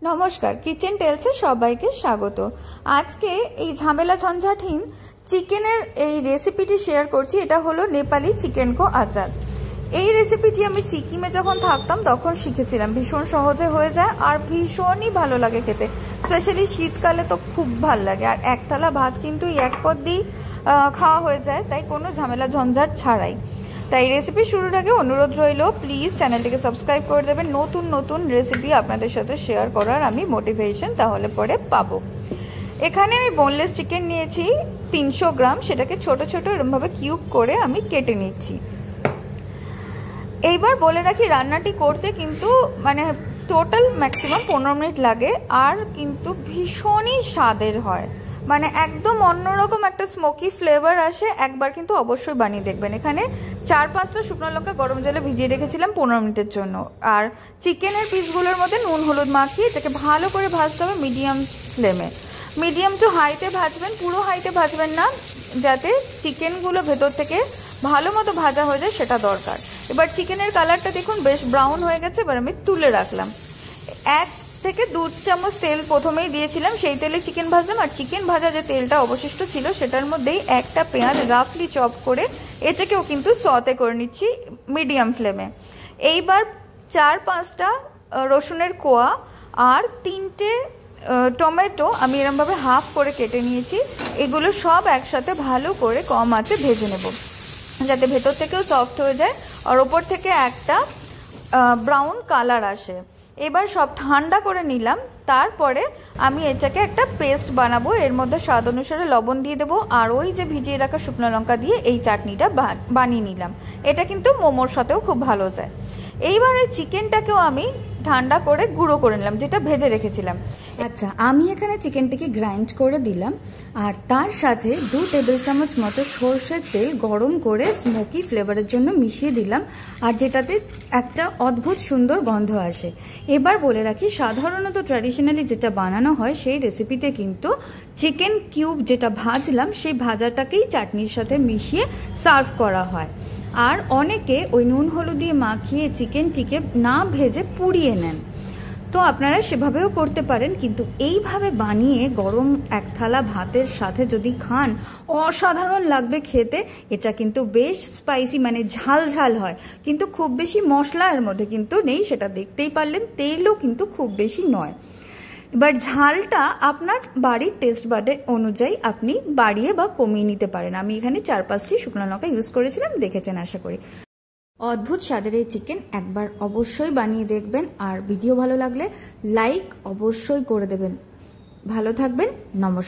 নমস্কার, কিচেন টেলসে সবাইকে স্বাগত। আজকে এই ঝামেলা ঝঞ্ঝাটহীন চিকেনের এই রেসিপিটি শেয়ার করছি। এটা হলো নেপালি চিকেন কো আচার। এই রেসিপিটি আমি সিকিমে যখন থাকতাম তখন শিখেছিলাম। ভীষণ সহজে হয়ে যায় আর ভীষণই ভালো লাগে খেতে, স্পেশালি শীতকালে তো খুব ভালো লাগে। আর এক থালা ভাত কিন্তু এক পদ দিয়ে খাওয়া হয়ে যায়, তাই কোনো ঝামেলা ঝঞ্ঝাট ছাড়াই। তাই রেসিপি শুরুর আগে অনুরোধ রইল, প্লিজ চ্যানেলটিকে সাবস্ক্রাইব করে দেবেন। নতুন নতুন রেসিপি আপনাদের সাথে শেয়ার করার আমি মোটিভেশন তাহলে পরে পাবো। এখানে আমি বোনলেস চিকেন নিয়েছি 300 গ্রাম। সেটাকে ছোট ছোট এরকমভাবে কিউব করে আমি কেটে নিচ্ছি। এইবার বলে রাখি, রান্নাটি করতে কিন্তু মানে টোটাল ম্যাক্সিমাম 15 মিনিট লাগে, আর কিন্তু ভীষণই স্বাদের হয়। মানে একদম অন্যরকম একটা স্মোকি ফ্লেভার আসে। একবার কিন্তু অবশ্যই বানিয়ে দেখবেন। এখানে 4-5টা শুকনো লঙ্কা গরম জলে ভিজিয়ে রেখেছিলাম 15 মিনিটের জন্য। আর চিকেনের পিসগুলোর মধ্যে নুন হলুদ মাখিয়ে এটাকে ভালো করে ভাজতে হবে মিডিয়াম ফ্লেমে। মিডিয়াম টু হাইতে ভাজবেন, পুরো হাইতে ভাজবেন না, যাতে চিকেনগুলো ভেতর থেকে ভালো মতো ভাজা হয়ে যায় সেটা দরকার। এবার চিকেনের কালারটা দেখুন বেশ ব্রাউন হয়ে গেছে। এবার আমি তুলে রাখলাম। 1 থেকে 2 চামচ তেল প্রথমেই দিয়েছিলাম, সেই তেলে চিকেন ভাজলাম। আর চিকেন ভাজা যে তেলটা অবশিষ্ট ছিল সেটার মধ্যেই একটা পেঁয়াজ রাফলি চপ করে এটাকেও কিন্তু সতে করে নিচ্ছি মিডিয়াম ফ্লেমে। এইবার 4-5টা রসুনের কোয়া আর 3টে টমেটো আমি এরমভাবে হাফ করে কেটে নিয়েছি। এগুলো সব একসাথে ভালো করে কম আঁচে ভেজে নেব, যাতে ভেতর থেকেও সফট হয়ে যায় আর ওপর থেকে একটা ব্রাউন কালার আসে। এবার সব ঠান্ডা করে নিলাম। তারপরে আমি এটাকে একটা পেস্ট বানাবো। এর মধ্যে স্বাদ অনুসারে লবণ দিয়ে দেবো, আর ওই যে ভিজিয়ে রাখা শুকনো লঙ্কা দিয়ে এই চাটনিটা বানিয়ে নিলাম। এটা কিন্তু মোমোর সাথেও খুব ভালো যায়। এইবার এই চিকেনটাকেও আমি ঠান্ডা করে গুঁড়ো করে নিলাম, যেটা ভেজে রেখেছিলাম। আচ্ছা, আমি এখানে চিকেনটাকে গ্রাইন্ড করে দিলাম, আর তার সাথে 2 টেবিল চামচ মতো সর্ষের তেল গরম করে স্মোকি ফ্লেভারের জন্য মিশিয়ে দিলাম, আর যেটাতে একটা অদ্ভুত সুন্দর গন্ধ আসে। এবার বলে রাখি, সাধারণত ট্র্যাডিশনালি যেটা বানানো হয় সেই রেসিপিতে কিন্তু চিকেন কিউব যেটা ভাজলাম সেই ভাজাটাকেই চাটনির সাথে মিশিয়ে সার্ভ করা হয়। আর অনেকে ওই নুন হলুদ দিয়ে মাখিয়ে চিকেনটিকে না ভেজে পুড়িয়ে নেন, তো আপনারা সেভাবেও করতে পারেন। কিন্তু এইভাবে বানিয়ে গরম এক থালা ভাতের সাথে যদি খান, অসাধারণ লাগবে খেতে। এটা কিন্তু বেশ স্পাইসি, মানে ঝাল ঝাল হয়, কিন্তু খুব বেশি মশলা এর মধ্যে কিন্তু নেই, সেটা দেখতেই পারলেন। তেলও কিন্তু খুব বেশি নয়। এবার ঝালটা আপনার বাড়ির টেস্ট বাডে অনুযায়ী আপনি বাড়িয়ে বা কমিয়ে নিতে পারেন। আমি এখানে 4-5টি শুকনো লঙ্কা ইউজ করেছিলাম, দেখেছেন আশা করি। অদ্ভুত স্বাদের এই চিকেন একবার অবশ্যই বানিয়ে দেখবেন। আর ভিডিও ভালো লাগলে লাইক অবশ্যই করে দেবেন। ভালো থাকবেন, নমস্কার।